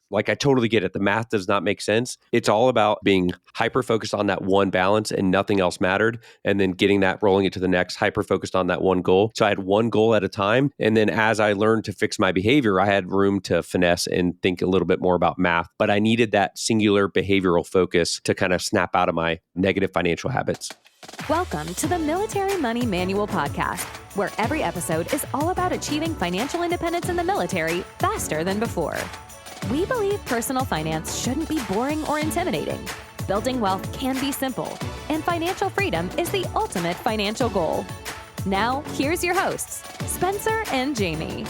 Like, I totally get it. The math does not make sense. It's all about being hyper-focused on that one balance and nothing else mattered. And then getting that, rolling it to the next, hyper-focused on that one goal. So I had one goal at a time. And then as I learned to fix my behavior, I had room to finesse and think a little bit more about math. But I needed that singular behavioral focus to kind of snap out of my negative financial habits. Welcome to the Military Money Manual Podcast, where every episode is all about achieving financial independence in the military faster than before. We believe personal finance shouldn't be boring or intimidating. Building wealth can be simple, and financial freedom is the ultimate financial goal. Now, here's your hosts, Spencer and Jamie.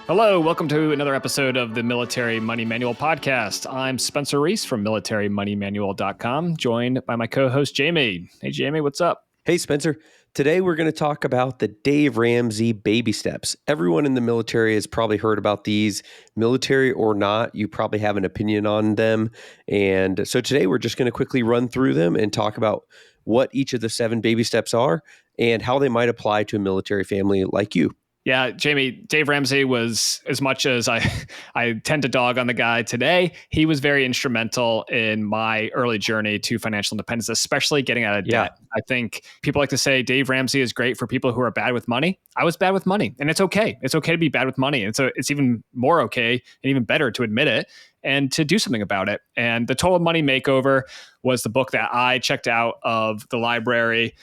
Hello, welcome to another episode of the Military Money Manual Podcast. I'm Spencer Reese from militarymoneymanual.com, joined by my co-host Jamie. Hey Jamie, what's up? Hey Spencer. Today we're going to talk about the Dave Ramsey baby steps. Everyone in the military has probably heard about these. Military or not, you probably have an opinion on them. And so today we're just going to quickly run through them and talk about what each of the 7 baby steps are and how they might apply to a military family like you. Yeah, Jamie, Dave Ramsey was, as much as I tend to dog on the guy today, he was very instrumental in my early journey to financial independence, especially getting out of debt. I think people like to say Dave Ramsey is great for people who are bad with money. I was bad with money, and it's okay. It's okay to be bad with money. And so it's even more okay and even better to admit it and to do something about it. And The Total Money Makeover was the book that I checked out of the library,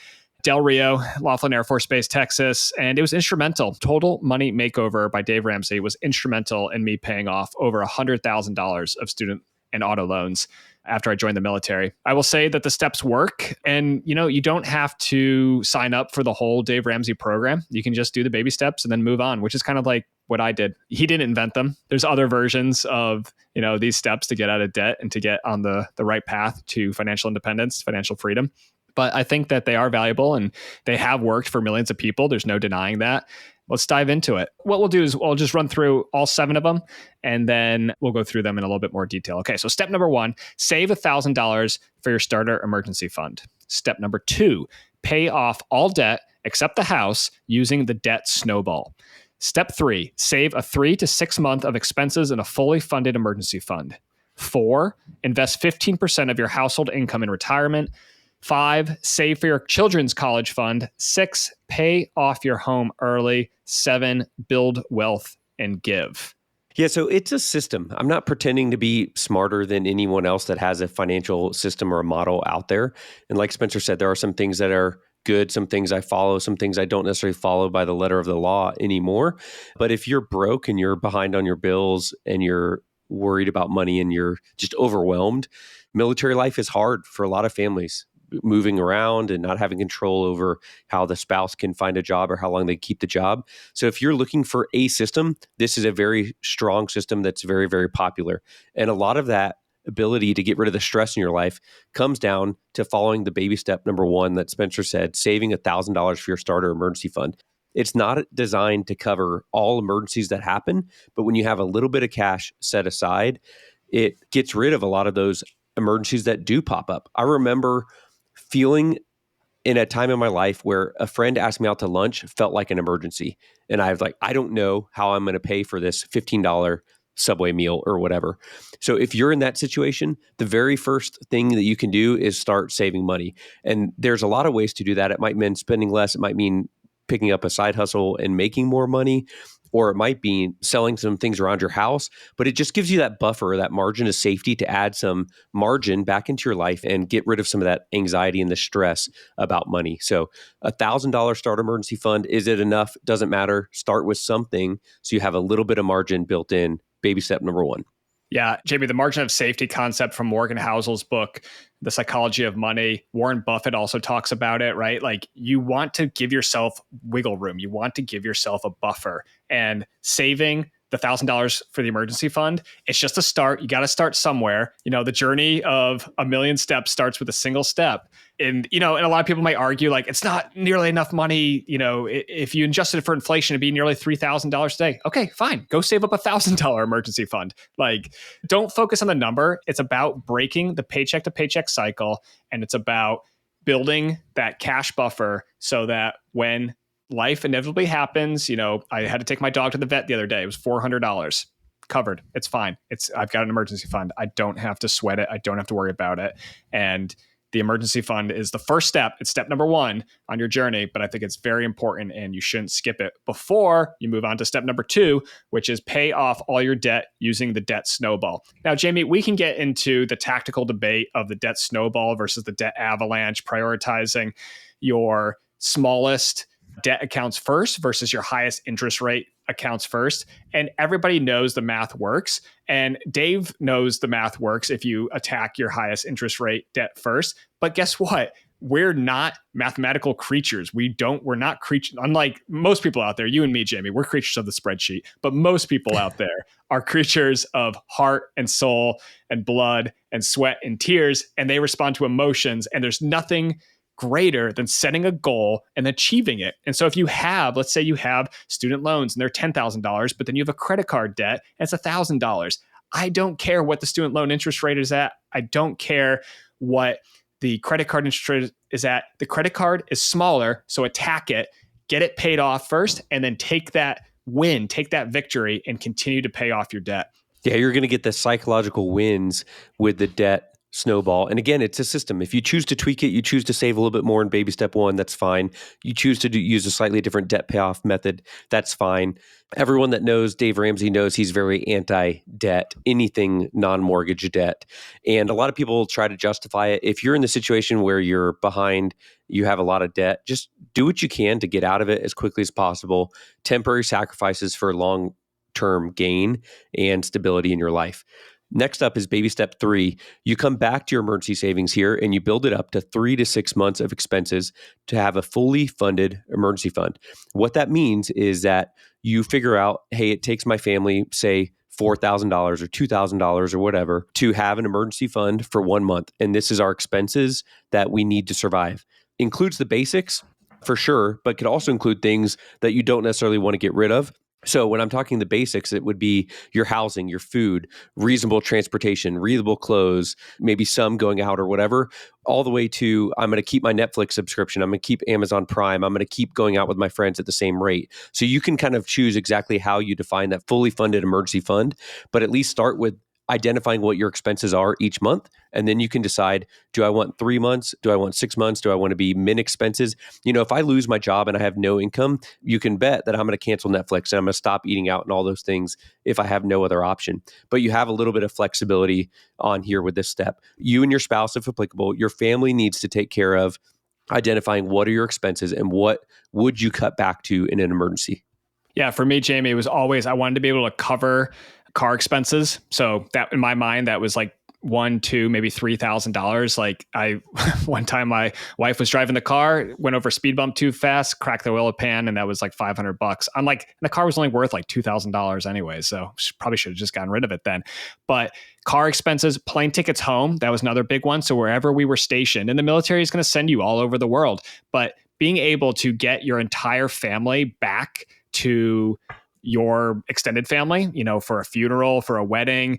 Del Rio, Laughlin Air Force Base, Texas, and it was instrumental. Total Money Makeover by Dave Ramsey was instrumental in me paying off over $100,000 of student and auto loans after I joined the military. I will say that the steps work, and you don't have to sign up for the whole Dave Ramsey program. You can just do the baby steps and then move on, which is kind of like what I did. He didn't invent them. There's other versions of these steps to get out of debt and to get on the right path to financial independence, financial freedom. But I think that they are valuable and they have worked for millions of people. There's no denying that. Let's dive into it. What we'll do is I'll just run through all 7 of them, and then we'll go through them in a little bit more detail. Okay, so step number 1, save $1,000 for your starter emergency fund. Step number 2, pay off all debt except the house using the debt snowball. Step 3, save a 3 to 6 month of expenses in a fully funded emergency fund. 4, invest 15% of your household income in retirement. 5, save for your children's college fund. 6, pay off your home early. 7, build wealth and give. Yeah, so it's a system. I'm not pretending to be smarter than anyone else that has a financial system or a model out there. And like Spencer said, there are some things that are good, some things I follow, some things I don't necessarily follow by the letter of the law anymore. But if you're broke and you're behind on your bills and you're worried about money and you're just overwhelmed, military life is hard for a lot of families. Moving around and not having control over how the spouse can find a job or how long they keep the job. So if you're looking for a system, this is a very strong system that's very, very popular. And a lot of that ability to get rid of the stress in your life comes down to following the baby step number 1 that Spencer said, saving $1,000 for your starter emergency fund. It's not designed to cover all emergencies that happen, but when you have a little bit of cash set aside, it gets rid of a lot of those emergencies that do pop up. I remember feeling in a time in my life where a friend asked me out to lunch felt like an emergency. And I was like, I don't know how I'm going to pay for this $15 Subway meal or whatever. So if you're in that situation, the very first thing that you can do is start saving money. And there's a lot of ways to do that. It might mean spending less. It might mean picking up a side hustle and making more money, or it might be selling some things around your house, but it just gives you that buffer, that margin of safety to add some margin back into your life and get rid of some of that anxiety and the stress about money. So $1,000 start emergency fund, is it enough? Doesn't matter. Start with something so you have a little bit of margin built in. Baby step number 1. Yeah, Jamie, the margin of safety concept from Morgan Housel's book, The Psychology of Money, Warren Buffett also talks about it, right? Like, you want to give yourself wiggle room. You want to give yourself a buffer, and saving the $1,000 for the emergency fund, it's just a start. You got to start somewhere. The journey of a million steps starts with a single step. And, and a lot of people might argue, like, it's not nearly enough money. If you adjusted it for inflation, it'd be nearly $3,000 a day. Okay, fine. Go save up $1,000 emergency fund. Like, don't focus on the number. It's about breaking the paycheck to paycheck cycle. And it's about building that cash buffer so that when life inevitably happens, I had to take my dog to the vet the other day. It was $400. covered. It's fine. I've got an emergency fund. I don't have to sweat it. I don't have to worry about it. And the emergency fund is the first step. It's step number one on your journey, but I think it's very important and you shouldn't skip it before you move on to step number two, which is pay off all your debt using the debt snowball. Now, Jamie, we can get into the tactical debate of the debt snowball versus the debt avalanche, prioritizing your smallest debt accounts first versus your highest interest rate accounts first. And everybody knows the math works. And Dave knows the math works if you attack your highest interest rate debt first. But guess what? We're not mathematical creatures. We're not creatures. Unlike most people out there, you and me, Jamie, we're creatures of the spreadsheet. But most people out there are creatures of heart and soul and blood and sweat and tears. And they respond to emotions. And there's nothing greater than setting a goal and achieving it. And so if you have, let's say you have student loans and they're $10,000, but then you have a credit card debt and it's $1,000. I don't care what the student loan interest rate is at. I don't care what the credit card interest rate is at. The credit card is smaller, so attack it, get it paid off first, and then take that win, take that victory and continue to pay off your debt. Yeah, you're going to get the psychological wins with the debt snowball. And again, it's a system. If you choose to tweak it, you choose to save a little bit more in baby step one, that's fine. You choose to use a slightly different debt payoff method, that's fine. Everyone that knows Dave Ramsey knows he's very anti-debt, anything non-mortgage debt. And a lot of people try to justify it. If you're in the situation where you're behind, you have a lot of debt, just do what you can to get out of it as quickly as possible. Temporary sacrifices for long-term gain and stability in your life. Next up is baby step 3. You come back to your emergency savings here and you build it up to 3 to 6 months of expenses to have a fully funded emergency fund. What that means is that you figure out, hey, it takes my family, say, $4,000 or $2,000 or whatever to have an emergency fund for 1 month. And this is our expenses that we need to survive. Includes the basics for sure, but could also include things that you don't necessarily want to get rid of. So when I'm talking the basics, it would be your housing, your food, reasonable transportation, reasonable clothes, maybe some going out or whatever, all the way to I'm going to keep my Netflix subscription. I'm going to keep Amazon Prime. I'm going to keep going out with my friends at the same rate. So you can kind of choose exactly how you define that fully funded emergency fund, but at least start with identifying what your expenses are each month. And then you can decide, do I want 3 months? Do I want 6 months? Do I want to be min expenses? You know, if I lose my job and I have no income, you can bet that I'm going to cancel Netflix and I'm going to stop eating out and all those things if I have no other option. But you have a little bit of flexibility on here with this step. You and your spouse, if applicable, your family needs to take care of identifying what are your expenses and what would you cut back to in an emergency. Yeah, for me, Jamie, it was always, I wanted to be able to cover car expenses. So that in my mind, that was like $1,000, $2,000, maybe $3,000. Like one time my wife was driving the car, went over a speed bump too fast, cracked the oil pan, and that was like $500. I'm like, the car was only worth like $2,000 anyway. So probably should have just gotten rid of it then. But car expenses, plane tickets home, that was another big one. So wherever we were stationed, and the military is going to send you all over the world, but being able to get your entire family back to your extended family, you know, for a funeral, for a wedding,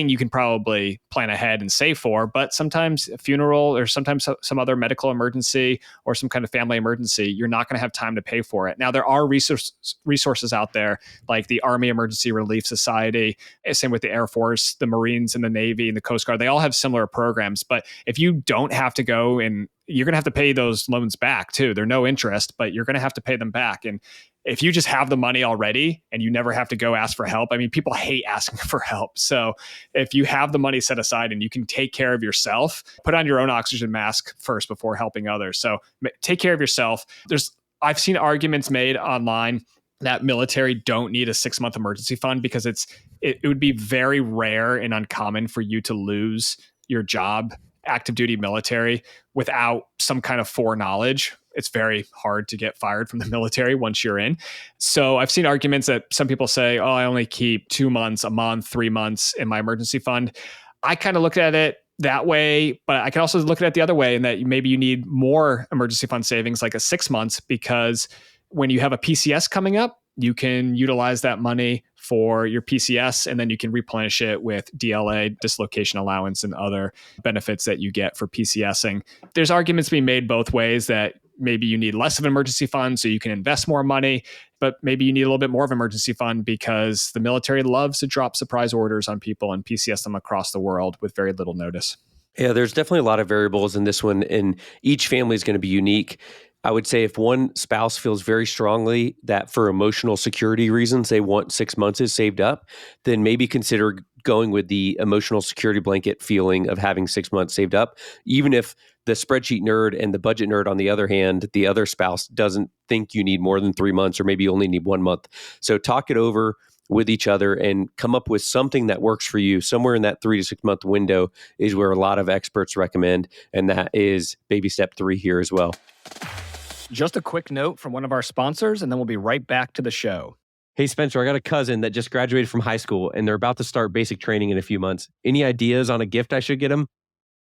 you can probably plan ahead and save for, but sometimes a funeral or sometimes some other medical emergency or some kind of family emergency, you're not going to have time to pay for it. Now, there are resources out there like the Army Emergency Relief Society, same with the Air Force, the Marines and the Navy and the Coast Guard. They all have similar programs, but if you don't have to go and you're going to have to pay those loans back too. They're no interest, but you're going to have to pay them back. And if you just have the money already and you never have to go ask for help, I mean, people hate asking for help. So if you have the money set aside and you can take care of yourself, put on your own oxygen mask first before helping others. So take care of yourself. I've seen arguments made online that military don't need a 6-month emergency fund because it would be very rare and uncommon for you to lose your job, active duty military, without some kind of foreknowledge. It's very hard to get fired from the military once you're in. So I've seen arguments that some people say, oh, I only keep 2 months, a month, 3 months in my emergency fund. I kind of look at it that way, but I can also look at it the other way in that maybe you need more emergency fund savings, like a 6 months, because when you have a PCS coming up, you can utilize that money for your PCS, and then you can replenish it with DLA, dislocation allowance, and other benefits that you get for PCSing. There's arguments being made both ways that maybe you need less of an emergency fund so you can invest more money. but maybe you need a little bit more of an emergency fund because the military loves to drop surprise orders on people and PCS them across the world with very little notice. Yeah, there's definitely a lot of variables in this one, and each family is going to be unique. I would say if one spouse feels very strongly that for emotional security reasons, they want 6 months is saved up, then maybe consider going with the emotional security blanket feeling of having 6 months saved up. Even if the spreadsheet nerd and the budget nerd, on the other hand, the other spouse doesn't think you need more than 3 months or maybe you only need 1 month. So talk it over with each other and come up with something that works for you. Somewhere in that 3 to 6 month window is where a lot of experts recommend. And that is baby step 3 here as well. Just a quick note from one of our sponsors, and then we'll be right back to the show. Hey, Spencer, I got a cousin that just graduated from high school and they're about to start basic training in a few months. Any ideas on a gift I should get him?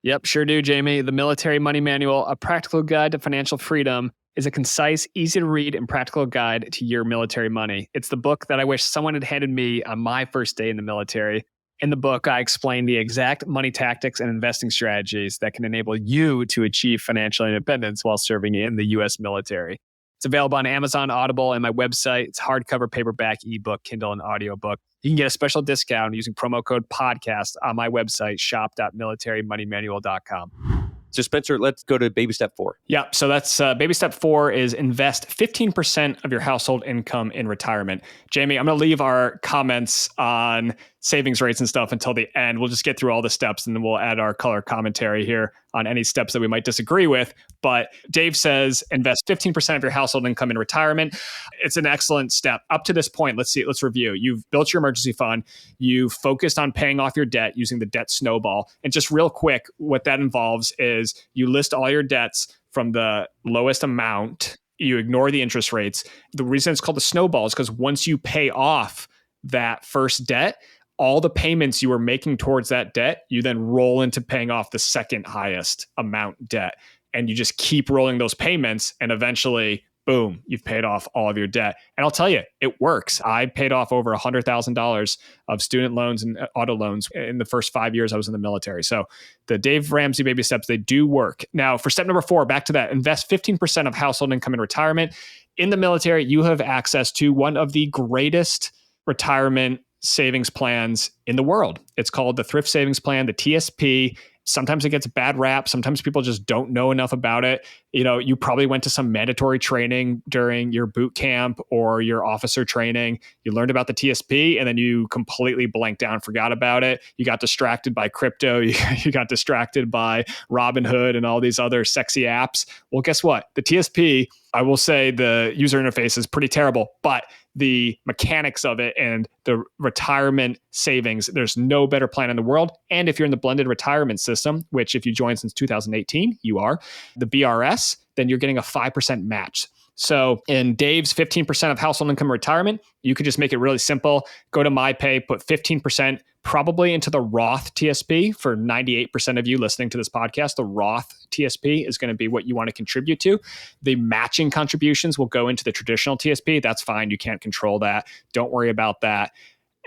Yep, sure do, Jamie. The Military Money Manual, A Practical Guide to Financial Freedom, is a concise, easy to read, and practical guide to your military money. It's the book that I wish someone had handed me on my first day in the military. In the book, I explain the exact money tactics and investing strategies that can enable you to achieve financial independence while serving in the U.S. military. It's available on Amazon, Audible, and my website. It's hardcover, paperback, ebook, Kindle, and audiobook. You can get a special discount using promo code podcast on my website, shop.militarymoneymanual.com. So Spencer, let's go to baby step 4. Yeah, so that's baby step 4 is invest 15% of your household income in retirement. Jamie, I'm going to leave our comments on savings rates and stuff until the end. We'll just get through all the steps and then we'll add our color commentary here on any steps that we might disagree with. But Dave says invest 15% of your household income in retirement. It's an excellent step. Up to this point, let's review. You've built your emergency fund. You've focused on paying off your debt using the debt snowball. And just real quick, what that involves is you list all your debts from the lowest amount. You ignore the interest rates. The reason it's called the snowball is because once you pay off that first debt, all the payments you were making towards that debt, you then roll into paying off the second highest amount debt. And you just keep rolling those payments and eventually, boom, you've paid off all of your debt. And I'll tell you, it works. I paid off over $100,000 of student loans and auto loans in the first 5 years I was in the military. So the Dave Ramsey baby steps, they do work. Now, for step number 4, back to that, invest 15% of household income in retirement. In the military, you have access to one of the greatest retirement savings plans in the world. It's called the Thrift Savings Plan, the TSP. Sometimes it gets a bad rap. Sometimes people just don't know enough about it. You know, you probably went to some mandatory training during your boot camp or your officer training. You learned about the TSP and then you completely blanked out, forgot about it. You got distracted by crypto. You got distracted by Robinhood and all these other sexy apps. Well, guess what? The TSP, I will say the user interface is pretty terrible, but the mechanics of it and the retirement savings, there's no better plan in the world. And if you're in the blended retirement system, which if you joined since 2018, you are, the BRS, then you're getting a 5% match. So in Dave's 15% of household income retirement, you could just make it really simple. Go to MyPay, put 15% probably into the Roth TSP. For 98% of you listening to this podcast, the Roth TSP is going to be what you want to contribute to. The matching contributions will go into the traditional TSP. That's fine. You can't control that. Don't worry about that.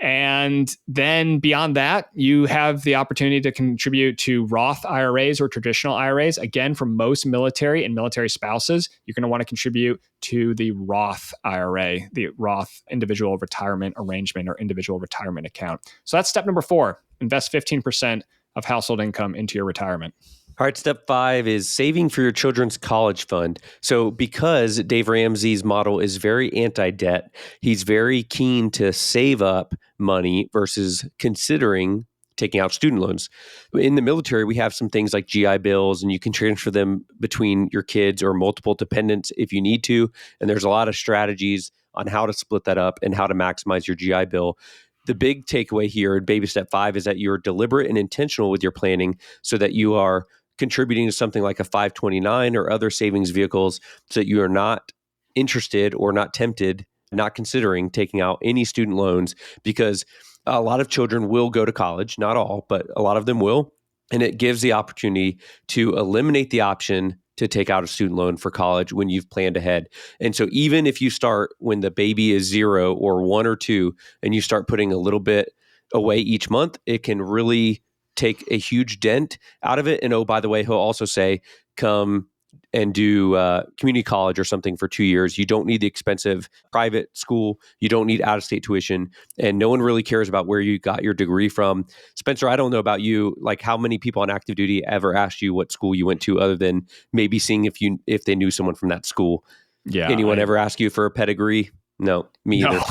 And then beyond that, you have the opportunity to contribute to Roth IRAs or traditional IRAs. Again, for most military and military spouses, you're going to want to contribute to the Roth IRA, the Roth Individual Retirement Arrangement or Individual Retirement Account. So that's step number 4, invest 15% of household income into your retirement. All right, step 5 is saving for your children's college fund. So because Dave Ramsey's model is very anti-debt, he's very keen to save up money versus considering taking out student loans. In the military, we have some things like GI Bills, and you can transfer them between your kids or multiple dependents if you need to. And there's a lot of strategies on how to split that up and how to maximize your GI Bill. The big takeaway here in baby step 5 is that you're deliberate and intentional with your planning so that you are contributing to something like a 529 or other savings vehicles so that you are not interested or not tempted, not considering taking out any student loans, because a lot of children will go to college, not all, but a lot of them will. And it gives the opportunity to eliminate the option to take out a student loan for college when you've planned ahead. And so even if you start when the baby is 0 or 1 or 2, and you start putting a little bit away each month, it can really take a huge dent out of it. And oh, by the way, he'll also say, come and do community college or something for 2 years. You don't need the expensive private school. You don't need out-of-state tuition. And no one really cares about where you got your degree from. Spencer, I don't know about you, like how many people on active duty ever asked you what school you went to other than maybe seeing if they knew someone from that school. Yeah. Anyone ever ask you for a pedigree? No, me either.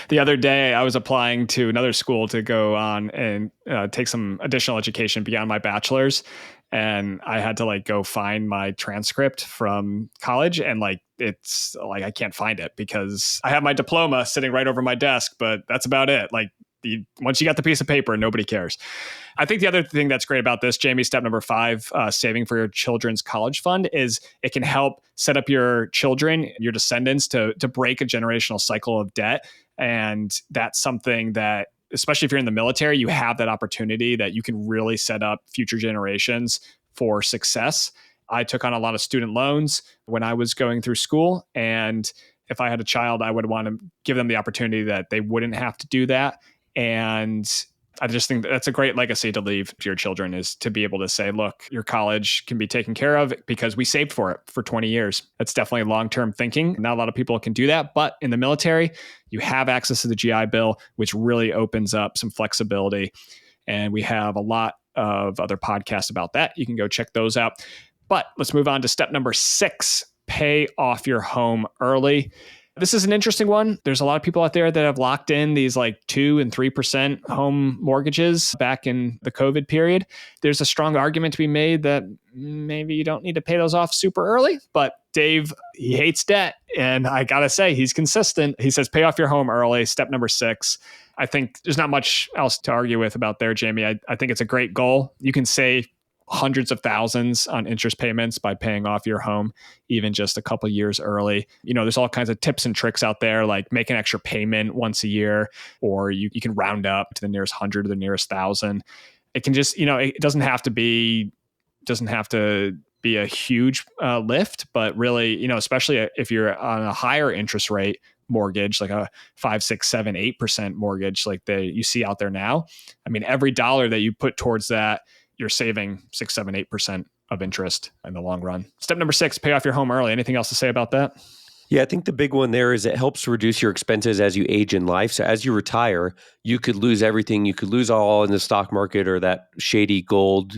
The other day, I was applying to another school to go on and take some additional education beyond my bachelor's. And I had to like go find my transcript from college. And like, it's like, I can't find it because I have my diploma sitting right over my desk, but that's about it. Like once you got the piece of paper, nobody cares. I think the other thing that's great about this, Jamie, step number 5, saving for your children's college fund, is it can help set up your children, your descendants to break a generational cycle of debt. And that's something that, especially if you're in the military, you have that opportunity that you can really set up future generations for success. I took on a lot of student loans when I was going through school. And if I had a child, I would want to give them the opportunity that they wouldn't have to do that. And I just think that's a great legacy to leave to your children, is to be able to say, look, your college can be taken care of because we saved for it for 20 years. That's definitely long-term thinking. Not a lot of people can do that, but in the military, you have access to the GI Bill, which really opens up some flexibility. And we have a lot of other podcasts about that. You can go check those out. But let's move on to step number 6, pay off your home early. This is an interesting one. There's a lot of people out there that have locked in these like 2 and 3% home mortgages back in the COVID period. There's a strong argument to be made that maybe you don't need to pay those off super early, but Dave, he hates debt. And I got to say, he's consistent. He says, pay off your home early. Step number 6. I think there's not much else to argue with about there, Jamie. I think it's a great goal. You can save hundreds of thousands on interest payments by paying off your home, even just a couple years early. You know, there's all kinds of tips and tricks out there, like make an extra payment once a year, or you can round up to the nearest 100 or the nearest 1,000. It can just, it doesn't have to be a huge lift, but really, especially if you're on a higher interest rate mortgage, like a 5, 6, 7, 8% mortgage, like you see out there now. I mean, every dollar that you put towards that, you're saving 6, 7, 8% of interest in the long run. Step number 6, pay off your home early. Anything else to say about that? Yeah, I think the big one there is it helps reduce your expenses as you age in life. So as you retire, you could lose everything. You could lose all in the stock market or that shady gold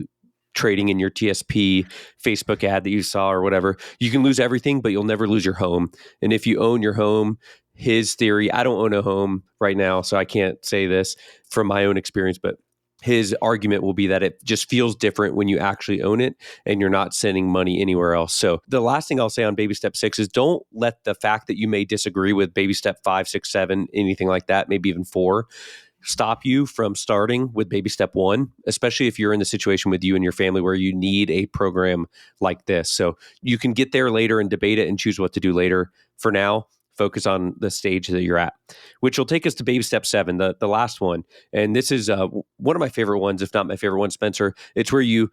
trading in your TSP Facebook ad that you saw or whatever. You can lose everything, but you'll never lose your home. And if you own your home, his theory, I don't own a home right now, so I can't say this from my own experience, but his argument will be that it just feels different when you actually own it and you're not sending money anywhere else. So the last thing I'll say on baby step 6 is don't let the fact that you may disagree with baby step 5, 6, 7, anything like that, maybe even 4, stop you from starting with baby step 1, especially if you're in the situation with you and your family where you need a program like this. So you can get there later and debate it and choose what to do later. For now, focus on the stage that you're at, which will take us to baby step 7, the last one. And this is one of my favorite ones, if not my favorite one, Spencer. It's where you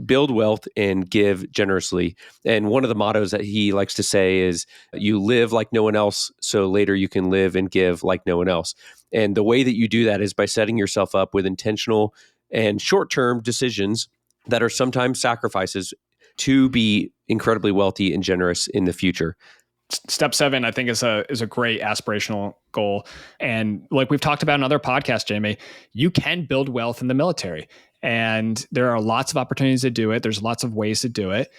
build wealth and give generously. And one of the mottos that he likes to say is, you live like no one else, so later you can live and give like no one else. And the way that you do that is by setting yourself up with intentional and short-term decisions that are sometimes sacrifices to be incredibly wealthy and generous in the future. Step 7, I think, is a great aspirational goal. And like we've talked about in other podcasts, Jamie, you can build wealth in the military. And there are lots of opportunities to do it. There's lots of ways to do it.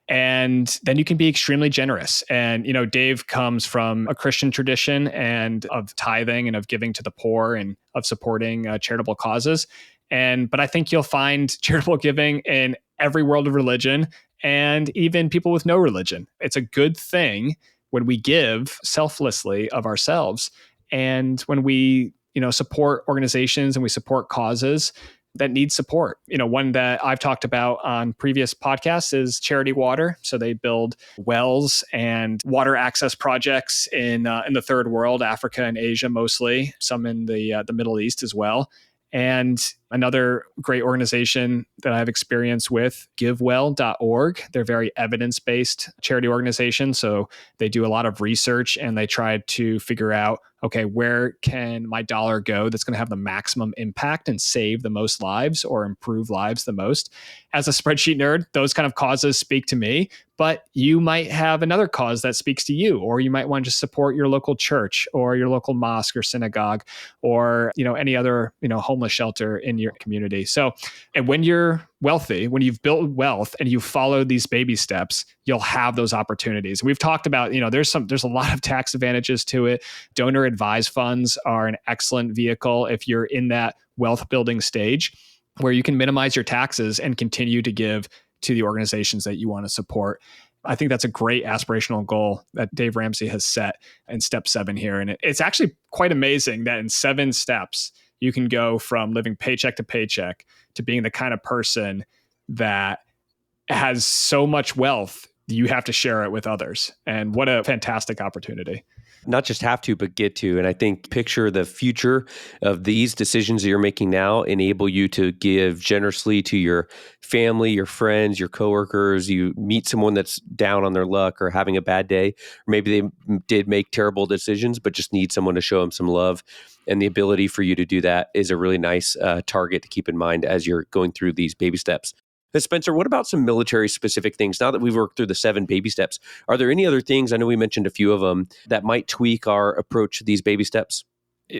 And then you can be extremely generous. And, Dave comes from a Christian tradition and of tithing and of giving to the poor and of supporting charitable causes. But I think you'll find charitable giving in every world of religion and even people with no religion. It's a good thing when we give selflessly of ourselves, and when we, support organizations and we support causes that need support. One that I've talked about on previous podcasts is Charity Water. So they build wells and water access projects in the third world, Africa and Asia mostly, some in the Middle East as well. And another great organization that I have experience with, givewell.org. They're very evidence-based charity organization. So they do a lot of research and they try to figure out, okay, where can my dollar go that's going to have the maximum impact and save the most lives or improve lives the most? As a spreadsheet nerd, those kind of causes speak to me, but you might have another cause that speaks to you, or you might want to just support your local church or your local mosque or synagogue, or any other homeless shelter in your community. So, and when you're wealthy, when you've built wealth and you follow these baby steps, you'll have those opportunities. We've talked about, there's a lot of tax advantages to it. Donor advised funds are an excellent vehicle if you're in that wealth building stage where you can minimize your taxes and continue to give to the organizations that you want to support. I think that's a great aspirational goal that Dave Ramsey has set in step 7 here. And it's actually quite amazing that in 7 steps, you can go from living paycheck to paycheck to being the kind of person that has so much wealth, you have to share it with others. And what a fantastic opportunity. Not just have to, but get to. And I think picture the future of these decisions that you're making now enable you to give generously to your family, your friends, your coworkers. You meet someone that's down on their luck or having a bad day, or maybe they did make terrible decisions, but just need someone to show them some love. And the ability for you to do that is a really nice target to keep in mind as you're going through these baby steps. Spencer, what about some military specific things? Now that we've worked through the 7 baby steps, are there any other things, I know we mentioned a few of them, that might tweak our approach to these baby steps?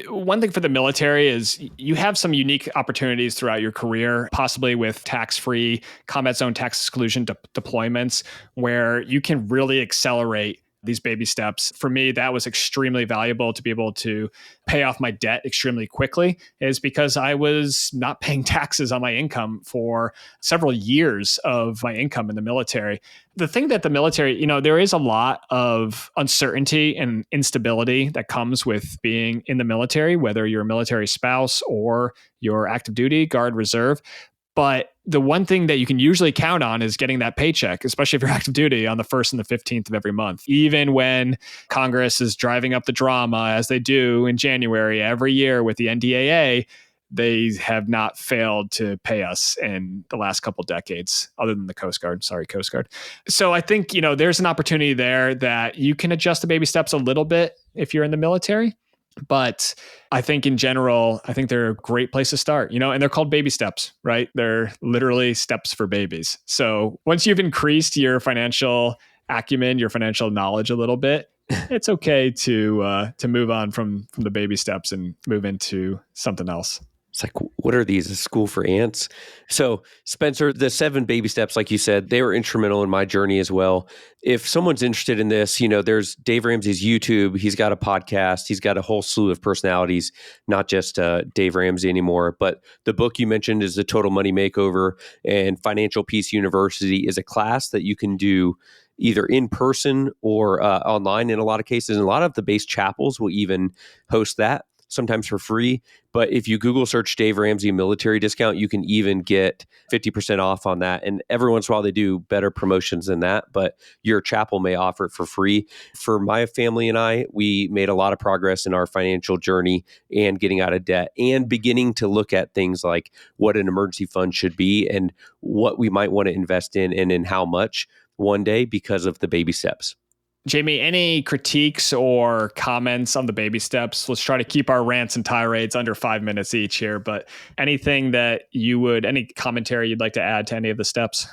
One thing for the military is you have some unique opportunities throughout your career, possibly with tax-free combat zone tax exclusion deployments, where you can really accelerate these baby steps. For me, that was extremely valuable to be able to pay off my debt extremely quickly, is because I was not paying taxes on my income for several years of my income in the military. The thing that the military, there is a lot of uncertainty and instability that comes with being in the military, whether you're a military spouse or you're active duty, guard, reserve. But the one thing that you can usually count on is getting that paycheck, especially if you're active duty, on the 1st and the 15th of every month. Even when Congress is driving up the drama, as they do in January every year with the NDAA, they have not failed to pay us in the last couple of decades, other than the Coast Guard. Sorry, Coast Guard. So I think, there's an opportunity there that you can adjust the baby steps a little bit if you're in the military. But I think in general, I think they're a great place to start, and they're called baby steps, right? They're literally steps for babies. So once you've increased your financial acumen, your financial knowledge a little bit, it's okay to move on from the baby steps and move into something else. It's like, what are these? A school for ants? So, Spencer, the 7 baby steps, like you said, they were instrumental in my journey as well. If someone's interested in this, there's Dave Ramsey's YouTube. He's got a podcast. He's got a whole slew of personalities, not just Dave Ramsey anymore. But the book you mentioned is The Total Money Makeover, and Financial Peace University is a class that you can do either in person or online in a lot of cases. And a lot of the base chapels will even host that, sometimes for free. But if you Google search Dave Ramsey military discount, you can even get 50% off on that. And every once in a while, they do better promotions than that. But your chapel may offer it for free. For my family and I, we made a lot of progress in our financial journey and getting out of debt and beginning to look at things like what an emergency fund should be and what we might want to invest in and in how much one day because of the baby steps. Jamie, any critiques or comments on the baby steps? Let's try to keep our rants and tirades under 5 minutes each here, but anything that any commentary you'd like to add to any of the steps?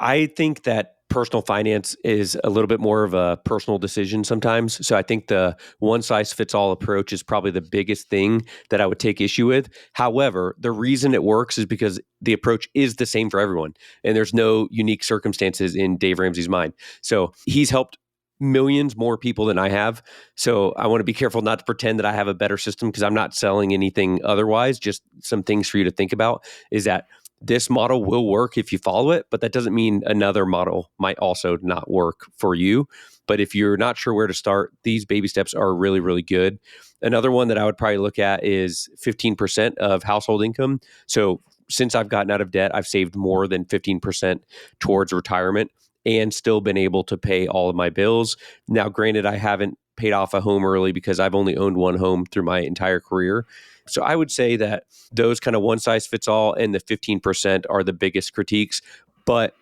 I think that personal finance is a little bit more of a personal decision sometimes. So I think the one size fits all approach is probably the biggest thing that I would take issue with. However, the reason it works is because the approach is the same for everyone. And there's no unique circumstances in Dave Ramsey's mind. So he's helped millions more people than I have. So I want to be careful not to pretend that I have a better system because I'm not selling anything otherwise. Just some things for you to think about is that this model will work if you follow it, but that doesn't mean another model might also not work for you. But if you're not sure where to start, these baby steps are really, really good. Another one that I would probably look at is 15% of household income. So since I've gotten out of debt, I've saved more than 15% towards retirement. and still been able to pay all of my bills. Now, granted, I haven't paid off a home early because I've only owned one home through my entire career. So I would say that those kind of one size fits all and the 15% are the biggest critiques. But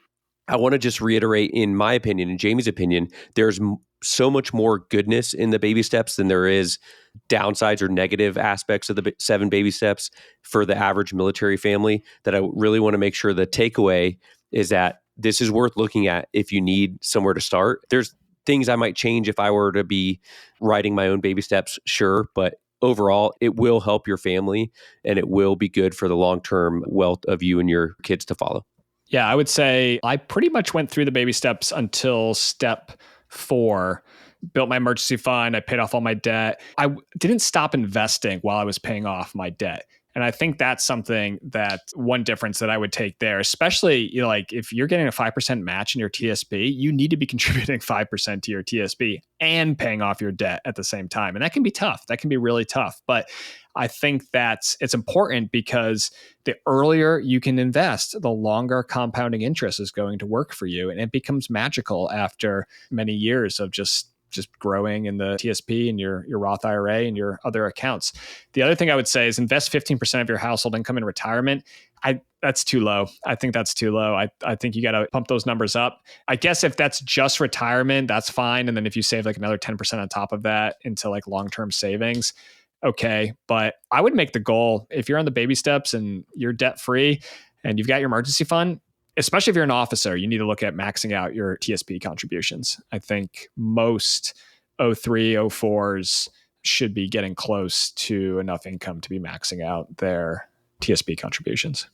I want to just reiterate, in my opinion, in Jamie's opinion, there's so much more goodness in the baby steps than there is downsides or negative aspects of the 7 baby steps for the average military family, that I really want to make sure the takeaway is that this is worth looking at if you need somewhere to start. There's things I might change if I were to be writing my own baby steps, sure, but overall, it will help your family and it will be good for the long-term wealth of you and your kids to follow. Yeah, I would say I pretty much went through the baby steps until step 4. Built my emergency fund. I paid off all my debt. I didn't stop investing while I was paying off my debt. And I think that's something that one difference that I would take there, especially like if you're getting a 5% match in your TSP, you need to be contributing 5% to your TSP and paying off your debt at the same time. And that can be tough. That can be really tough. But I think it's important because the earlier you can invest, the longer compounding interest is going to work for you. And it becomes magical after many years of just growing in the TSP and your Roth IRA and your other accounts. The other thing I would say is invest 15% of your household income in retirement. That's too low. I think that's too low. I think you got to pump those numbers up. I guess if that's just retirement, that's fine. And then if you save like another 10% on top of that into like long-term savings, okay. But I would make the goal, if you're on the baby steps and you're debt free and you've got your emergency fund, especially if you're an officer, you need to look at maxing out your TSP contributions. I think most 03, 04s should be getting close to enough income to be maxing out their TSP contributions.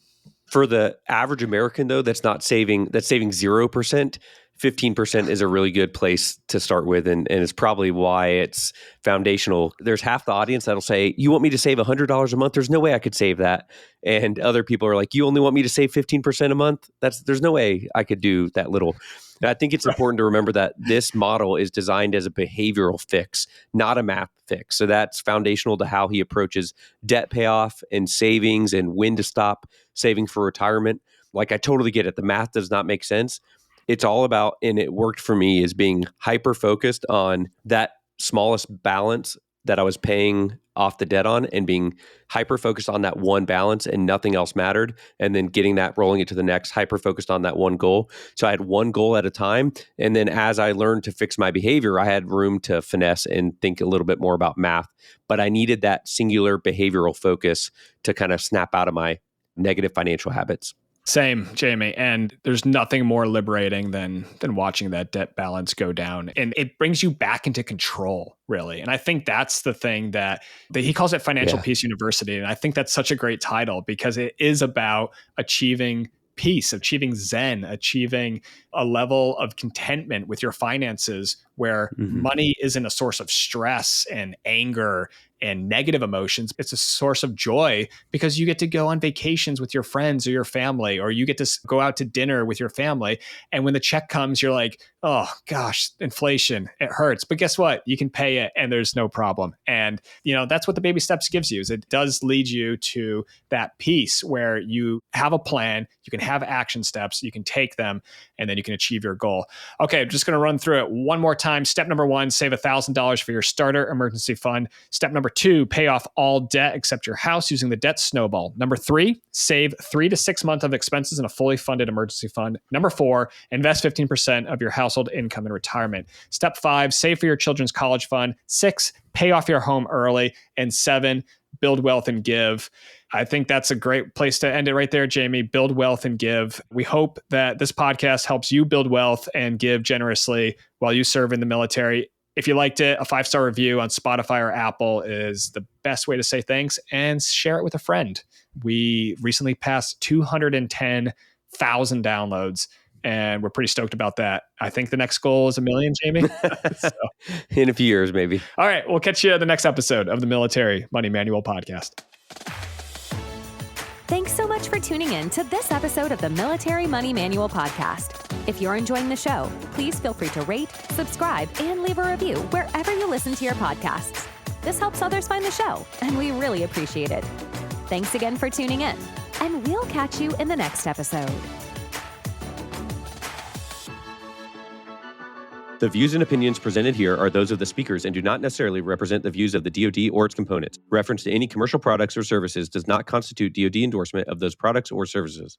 For the average American, though, that's saving 0%, 15% is a really good place to start with. And it's probably why it's foundational. There's half the audience that'll say, you want me to save $100 a month? There's no way I could save that. And other people are like, you only want me to save 15% a month? There's no way I could do that little. And I think it's important to remember that this model is designed as a behavioral fix, not a math fix. So that's foundational to how he approaches debt payoff and savings and when to stop saving for retirement. Like, I totally get it. The math does not make sense. It's all about, and it worked for me, is being hyper-focused on that smallest balance that I was paying off the debt on and being hyper-focused on that one balance and nothing else mattered. And then getting that, rolling it to the next, hyper-focused on that one goal. So I had one goal at a time. And then as I learned to fix my behavior, I had room to finesse and think a little bit more about math. But I needed that singular behavioral focus to kind of snap out of my negative financial habits. Same, Jamie. And there's nothing more liberating than watching that debt balance go down. And it brings you back into control, really. And I think that's the thing that he calls it Financial Peace University. And I think that's such a great title because it is about achieving peace, achieving Zen, achieving a level of contentment with your finances where money isn't a source of stress and anger and negative emotions. It's a source of joy because you get to go on vacations with your friends or your family, or you get to go out to dinner with your family. And when the check comes, you're like, oh gosh, inflation, it hurts. But guess what? You can pay it and there's no problem. And that's what the baby steps gives you, is it does lead you to that peace where you have a plan, you can have action steps, you can take them, and then you can achieve your goal. Okay, I'm just going to run through it one more time. Step number 1, save $1,000 for your starter emergency fund. Step number 2, pay off all debt except your house using the debt snowball. Number 3, save 3 to 6 months of expenses in a fully funded emergency fund. Number 4, invest 15% of your household income in retirement. Step 5, save for your children's college fund. 6, pay off your home early. And 7, build wealth and give. I think that's a great place to end it right there, Jamie. Build wealth and give. We hope that this podcast helps you build wealth and give generously while you serve in the military. If you liked it, a 5-star review on Spotify or Apple is the best way to say thanks, and share it with a friend. We recently passed 210,000 downloads, and we're pretty stoked about that. I think the next goal is 1 million, Jamie. So. In a few years, maybe. All right. We'll catch you at the next episode of the Military Money Manual podcast. Thanks so much for tuning in to this episode of the Military Money Manual podcast. If you're enjoying the show, please feel free to rate, subscribe, and leave a review wherever you listen to your podcasts. This helps others find the show, and we really appreciate it. Thanks again for tuning in, and we'll catch you in the next episode. The views and opinions presented here are those of the speakers and do not necessarily represent the views of the DoD or its components. Reference to any commercial products or services does not constitute DoD endorsement of those products or services.